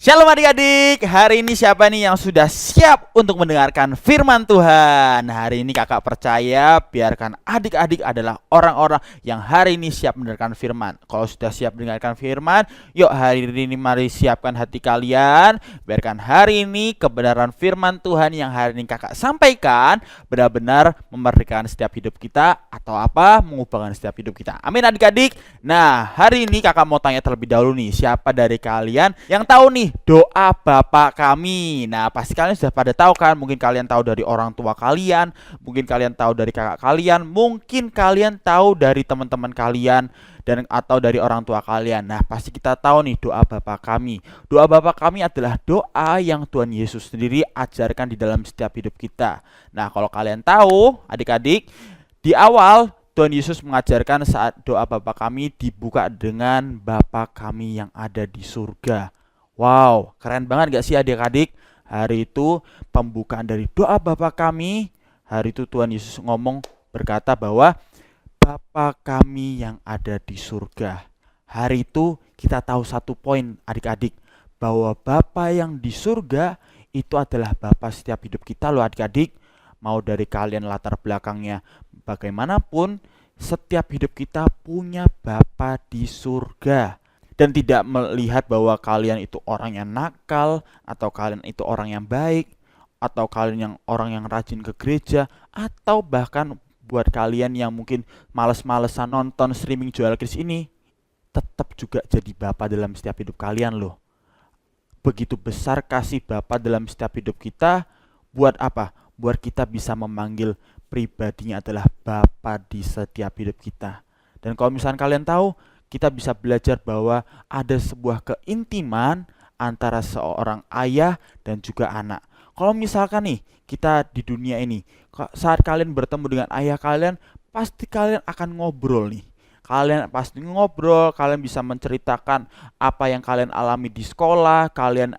Shalom adik-adik, hari ini siapa nih yang sudah siap untuk mendengarkan firman Tuhan? Hari ini kakak percaya biarkan adik-adik adalah orang-orang yang hari ini siap mendengarkan firman. Kalau sudah siap mendengarkan firman, yuk hari ini mari siapkan hati kalian. Biarkan hari ini kebenaran firman Tuhan yang hari ini kakak sampaikan benar-benar memerdekakan setiap hidup kita atau mengubahkan setiap hidup kita. Amin adik-adik. Nah, hari ini kakak mau tanya terlebih dahulu nih, siapa dari kalian yang tahu nih doa Bapa kami? Nah, pasti kalian sudah pada tahu kan? Mungkin kalian tahu dari orang tua kalian, mungkin kalian tahu dari kakak kalian, mungkin kalian tahu dari teman-teman kalian dan atau dari orang tua kalian. Nah, pasti kita tahu nih doa Bapa kami. Doa Bapa kami adalah doa yang Tuhan Yesus sendiri ajarkan di dalam setiap hidup kita. Nah, kalau kalian tahu, adik-adik, di awal Tuhan Yesus mengajarkan saat doa Bapa kami dibuka dengan Bapa kami yang ada di surga. Wow, keren banget gak sih adik-adik? Hari itu pembukaan dari doa Bapa kami. Hari itu Tuhan Yesus ngomong berkata bahwa Bapa kami yang ada di surga. Hari itu kita tahu satu poin adik-adik, bahwa Bapa yang di surga itu adalah Bapa setiap hidup kita loh adik-adik. Mau dari kalian latar belakangnya bagaimanapun, setiap hidup kita punya Bapa di surga. Dan tidak melihat bahwa kalian itu orang yang nakal, atau kalian itu orang yang baik, atau kalian yang orang yang rajin ke gereja, atau bahkan buat kalian yang mungkin males-malesan nonton streaming jual kris ini, tetap juga jadi Bapa dalam setiap hidup kalian loh. Begitu besar kasih Bapa dalam setiap hidup kita, buat apa? Buat kita bisa memanggil pribadinya adalah Bapa di setiap hidup kita. Dan kalau misalnya kalian tahu, kita bisa belajar bahwa ada sebuah keintiman antara seorang ayah dan juga anak. Kalau misalkan nih, kita di dunia ini, saat kalian bertemu dengan ayah kalian, pasti kalian akan ngobrol nih. Kalian pasti ngobrol, kalian bisa menceritakan apa yang kalian alami di sekolah,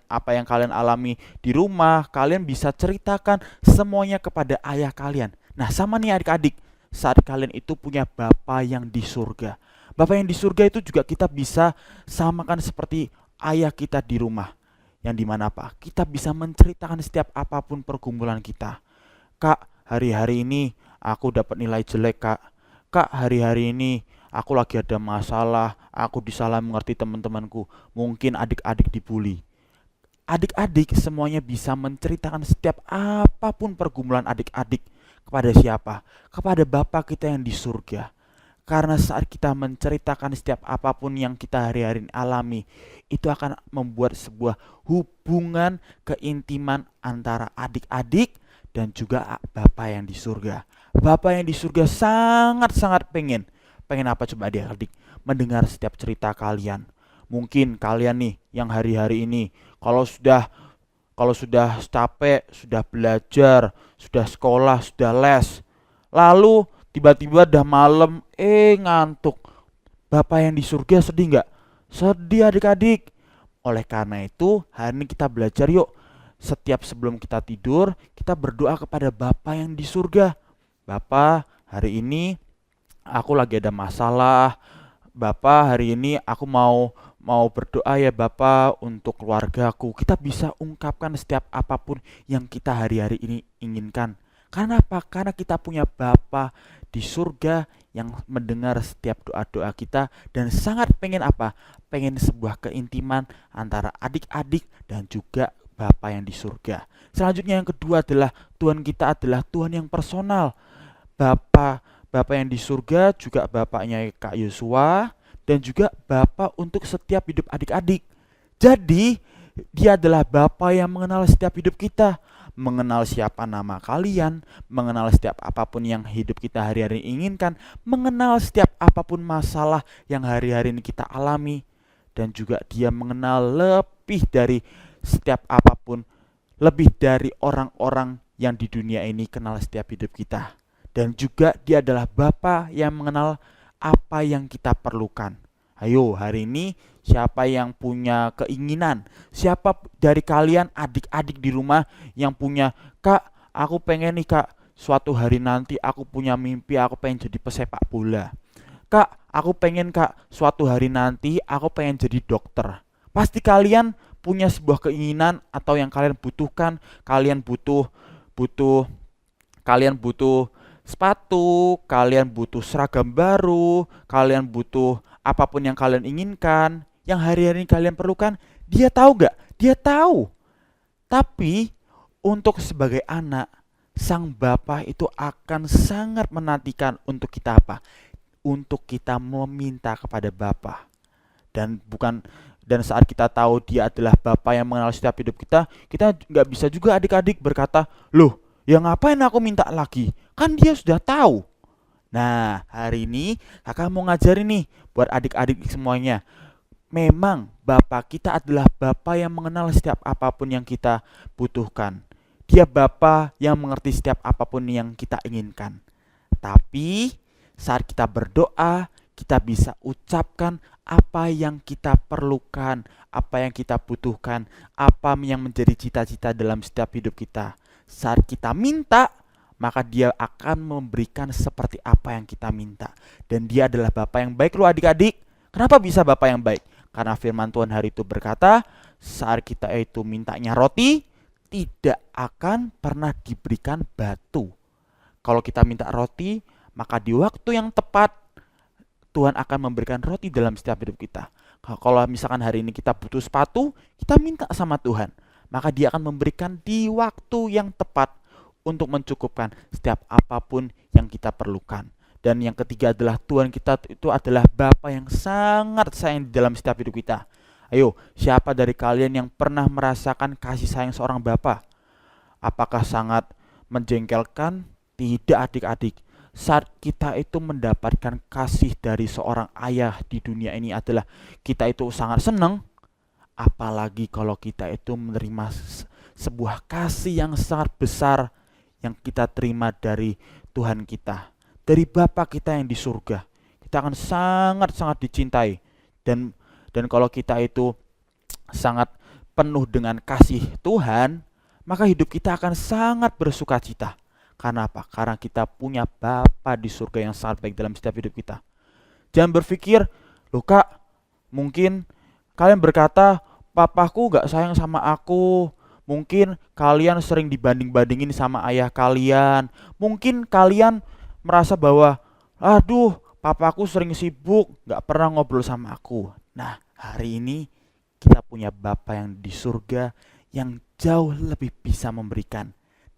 apa yang kalian alami di rumah, kalian bisa ceritakan semuanya kepada ayah kalian. Nah, sama nih adik-adik, saat kalian itu punya Bapa yang di surga. Bapa yang di surga itu juga kita bisa samakan seperti ayah kita di rumah. Yang dimana apa? Kita bisa menceritakan setiap apapun pergumulan kita. Kak, hari-hari ini aku dapat nilai jelek, Kak. Kak, hari-hari ini aku lagi ada masalah, aku disalah mengerti teman-temanku. Mungkin adik-adik dibully. Adik-adik semuanya bisa menceritakan setiap apapun pergumulan adik-adik. Kepada siapa? Kepada Bapa kita yang di surga. Karena saat kita menceritakan setiap apapun yang kita hari-hari alami, itu akan membuat sebuah hubungan keintiman antara adik-adik dan juga Bapa yang di surga. Bapa yang di surga sangat-sangat pengen apa coba adik-adik? Mendengar setiap cerita kalian. Mungkin kalian nih yang hari-hari ini kalau sudah capek, sudah belajar, sudah sekolah, sudah les, lalu tiba-tiba udah malam, ngantuk. Bapak yang di surga sedih nggak? Sedih adik-adik. Oleh karena itu, hari ini kita belajar yuk. Setiap sebelum kita tidur, kita berdoa kepada Bapa yang di surga. Bapa, hari ini aku lagi ada masalah. Bapa, hari ini aku mau berdoa ya Bapa untuk keluargaku. Kita bisa ungkapkan setiap apapun yang kita hari-hari ini inginkan. Karena apa? Karena kita punya Bapa di surga yang mendengar setiap doa-doa kita dan sangat pengen apa? Pengen sebuah keintiman antara adik-adik dan juga Bapa yang di surga. Selanjutnya yang kedua adalah Tuhan kita adalah Tuhan yang personal. Bapa yang di surga juga bapaknya Kak Yosua dan juga Bapa untuk setiap hidup adik-adik. Jadi dia adalah Bapa yang mengenal setiap hidup kita, mengenal siapa nama kalian, mengenal setiap apapun yang hidup kita hari-hari inginkan, mengenal setiap apapun masalah yang hari-hari ini kita alami, dan juga dia mengenal lebih dari setiap apapun, lebih dari orang-orang yang di dunia ini kenal setiap hidup kita. Dan juga dia adalah Bapa yang mengenal apa yang kita perlukan. Ayo hari ini siapa yang punya keinginan? Siapa dari kalian adik-adik di rumah yang punya, Kak, aku pengen nih Kak, suatu hari nanti aku punya mimpi, aku pengen jadi pesepak bola. Kak, aku pengen Kak, suatu hari nanti aku pengen jadi dokter. Pasti kalian punya sebuah keinginan atau yang kalian butuhkan, kalian butuh kalian butuh sepatu, kalian butuh seragam baru, kalian butuh apapun yang kalian inginkan, yang hari-hari ini kalian perlukan, dia tahu gak? Dia tahu. Tapi untuk sebagai anak, sang Bapa itu akan sangat menantikan untuk kita apa? Untuk kita meminta kepada Bapa. Dan saat kita tahu dia adalah Bapa yang mengenal setiap hidup kita nggak bisa juga adik-adik berkata, loh, ya ngapain aku minta lagi? Kan dia sudah tahu. Nah, hari ini kakak mau ngajarin nih buat adik-adik semuanya. Memang Bapa kita adalah Bapa yang mengenal setiap apapun yang kita butuhkan. Dia Bapa yang mengerti setiap apapun yang kita inginkan. Tapi saat kita berdoa, kita bisa ucapkan apa yang kita perlukan, apa yang kita butuhkan, apa yang menjadi cita-cita dalam setiap hidup kita. Saat kita minta, maka dia akan memberikan seperti apa yang kita minta. Dan dia adalah Bapa yang baik loh adik-adik. Kenapa bisa Bapa yang baik? Karena firman Tuhan hari itu berkata, saat kita itu mintanya roti, tidak akan pernah diberikan batu. Kalau kita minta roti, maka di waktu yang tepat Tuhan akan memberikan roti dalam setiap hidup kita. Kalau misalkan hari ini kita butuh sepatu, kita minta sama Tuhan, maka dia akan memberikan di waktu yang tepat untuk mencukupkan setiap apapun yang kita perlukan. Dan yang ketiga adalah Tuhan kita itu adalah Bapa yang sangat sayang di dalam setiap hidup kita. Ayo, siapa dari kalian yang pernah merasakan kasih sayang seorang Bapa? Apakah sangat menjengkelkan? Tidak adik-adik. Saat kita itu mendapatkan kasih dari seorang ayah di dunia ini adalah kita itu sangat senang. Apalagi kalau kita itu menerima sebuah kasih yang sangat besar yang kita terima dari Tuhan kita, dari Bapa kita yang di surga. Kita akan sangat-sangat dicintai. Dan kalau kita itu sangat penuh dengan kasih Tuhan, maka hidup kita akan sangat bersukacita. Karena apa? Karena kita punya Bapa di surga yang sangat baik dalam setiap hidup kita. Jangan berpikir, loh kak, mungkin kalian berkata, papaku gak sayang sama aku. Mungkin kalian sering dibanding-bandingin sama ayah kalian. Mungkin kalian merasa bahwa, aduh, papaku sering sibuk, gak pernah ngobrol sama aku. Nah, hari ini kita punya Bapa yang di surga yang jauh lebih bisa memberikan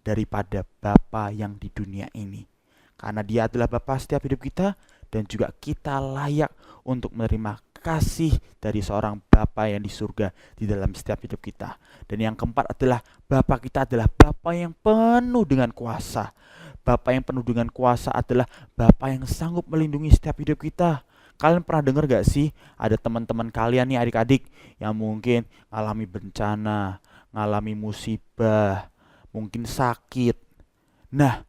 daripada Bapa yang di dunia ini. Karena dia adalah Bapa setiap hidup kita dan juga kita layak untuk menerima kasih dari seorang Bapa yang di surga di dalam setiap hidup kita. Dan yang keempat adalah Bapa kita adalah Bapa yang penuh dengan kuasa. Bapa yang penuh dengan kuasa adalah Bapa yang sanggup melindungi setiap hidup kita. Kalian pernah dengar gak sih ada teman-teman kalian nih adik-adik yang mungkin ngalami bencana, ngalami musibah, mungkin sakit. Nah,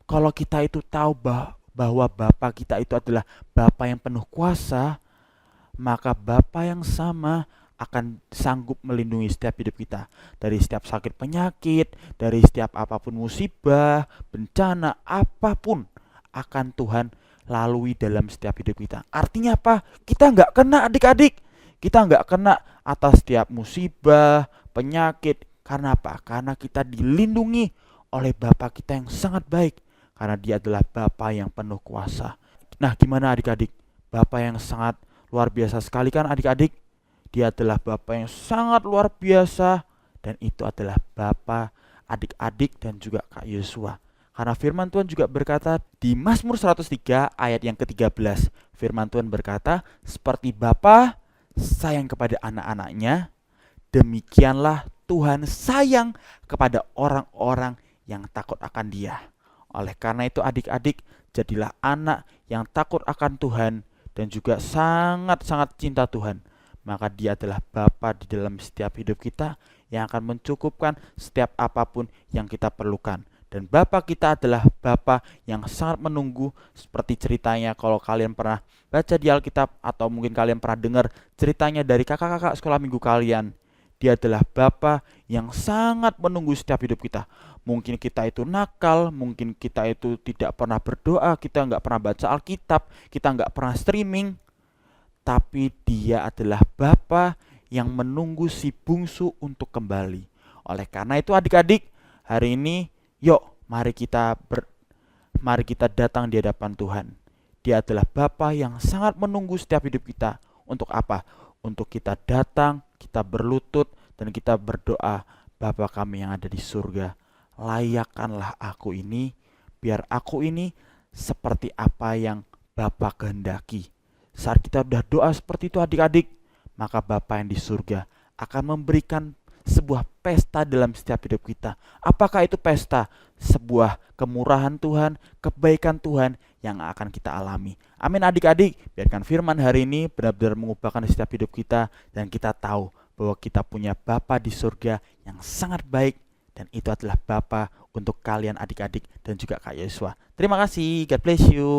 kalau kita itu tahu bahwa Bapa kita itu adalah Bapa yang penuh kuasa, maka Bapa yang sama akan sanggup melindungi setiap hidup kita. Dari setiap sakit penyakit, dari setiap apapun musibah, bencana, apapun akan Tuhan lalui dalam setiap hidup kita. Artinya apa? Kita nggak kena adik-adik. Kita nggak kena atas setiap musibah, penyakit. Karena apa? Karena kita dilindungi oleh Bapa kita yang sangat baik. Karena dia adalah Bapa yang penuh kuasa. Nah, gimana adik-adik? Bapa yang sangat luar biasa sekali kan adik-adik? Dia adalah Bapa yang sangat luar biasa. Dan itu adalah Bapa adik-adik dan juga Kak Yosua. Karena firman Tuhan juga berkata di Mazmur 103 ayat yang ke-13. Firman Tuhan berkata, seperti Bapa sayang kepada anak-anaknya, demikianlah Tuhan sayang kepada orang-orang yang takut akan Dia. Oleh karena itu adik-adik, jadilah anak yang takut akan Tuhan dan juga sangat-sangat cinta Tuhan. Maka Dia adalah Bapa di dalam setiap hidup kita yang akan mencukupkan setiap apapun yang kita perlukan. Dan Bapa kita adalah Bapa yang sangat menunggu, seperti ceritanya kalau kalian pernah baca di Alkitab atau mungkin kalian pernah dengar ceritanya dari kakak-kakak sekolah minggu kalian. Dia adalah Bapa yang sangat menunggu setiap hidup kita. Mungkin kita itu nakal, mungkin kita itu tidak pernah berdoa, kita nggak pernah baca Alkitab, kita nggak pernah streaming. Tapi Dia adalah Bapa yang menunggu si bungsu untuk kembali. Oleh karena itu adik-adik, hari ini yuk mari kita datang di hadapan Tuhan. Dia adalah Bapa yang sangat menunggu setiap hidup kita. Untuk apa? Untuk kita datang, kita berlutut, dan kita berdoa, Bapa kami yang ada di surga, layakkanlah aku ini, biar aku ini seperti apa yang Bapa kehendaki. Saat kita sudah doa seperti itu adik-adik, maka Bapa yang di surga akan memberikan sebuah pesta dalam setiap hidup kita. Apakah itu pesta? Sebuah kemurahan Tuhan, kebaikan Tuhan yang akan kita alami. Amin adik-adik, biarkan firman hari ini benar-benar mengubahkan setiap hidup kita, dan kita tahu bahwa kita punya Bapa di surga yang sangat baik, dan itu adalah Bapa untuk kalian adik-adik dan juga Kak Yosua. Terima kasih, God bless you.